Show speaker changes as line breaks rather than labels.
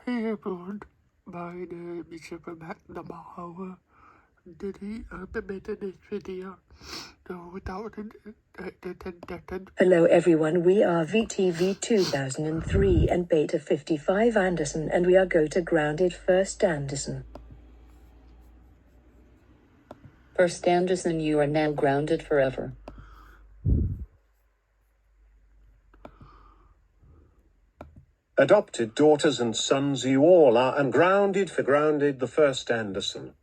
Hey everyone, my name is Matt Namahawa. Today I'm making this video. So without
Hello everyone, we are VTV 2003 and Beta 55 Anderson, and we are go to Grounded First Anderson.
First Anderson, you are now grounded forever.
Adopted daughters and sons, you all are ungrounded for Grounded the First Anderson.